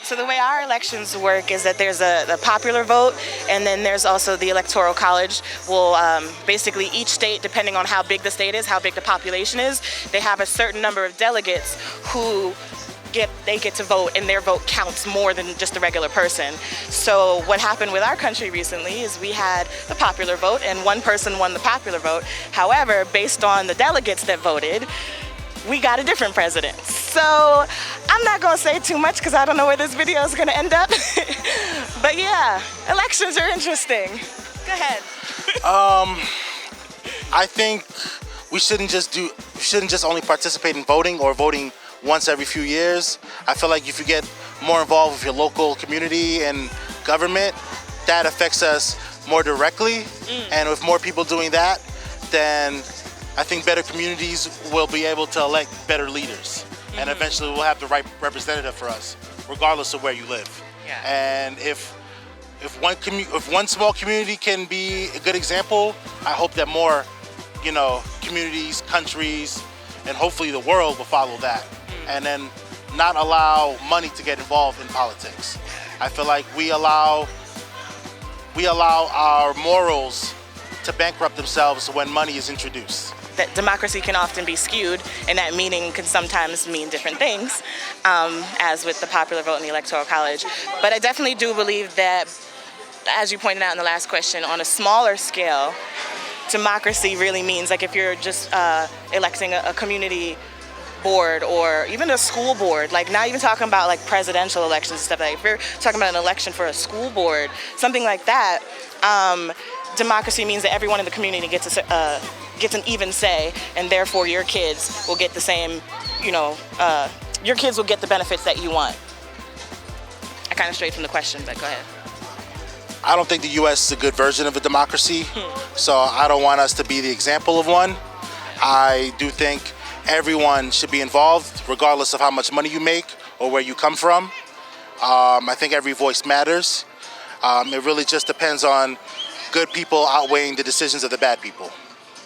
So the way our elections work is that there's the popular vote, and then there's also the Electoral College. Will basically each state, depending on how big the state is, how big the population is, they have a certain number of delegates who get to vote, and their vote counts more than just a regular person. So what happened with our country recently is we had the popular vote, and one person won the popular vote. However, based on the delegates that voted, we got a different president. So I'm not gonna say too much because I don't know where this video is gonna end up. But yeah, elections are interesting. Go ahead. I think we shouldn't just only participate in voting or voting once every few years. I feel like if you get more involved with your local community and government, that affects us more directly. And with more people doing that, then I think better communities will be able to elect better leaders, and eventually we'll have the right representative for us, regardless of where you live. Yeah. And if one small community can be a good example, I hope that more, communities, countries, and hopefully the world will follow that, and then not allow money to get involved in politics. I feel like we allow our morals to bankrupt themselves when money is introduced. That democracy can often be skewed, and that meaning can sometimes mean different things, as with the popular vote and the Electoral College. But I definitely do believe that, as you pointed out in the last question, on a smaller scale, democracy really means, like if you're just electing a community board or even a school board, like not even talking about like presidential elections and stuff like that. If you're talking about an election for a school board, something like that, democracy means that everyone in the community gets an even say, and therefore your kids will get the same, your kids will get the benefits that you want. I kind of strayed from the question, but go ahead. I don't think the U.S. is a good version of a democracy, so I don't want us to be the example of one. I do think everyone should be involved, regardless of how much money you make or where you come from. I think every voice matters. It really just depends on good people outweighing the decisions of the bad people.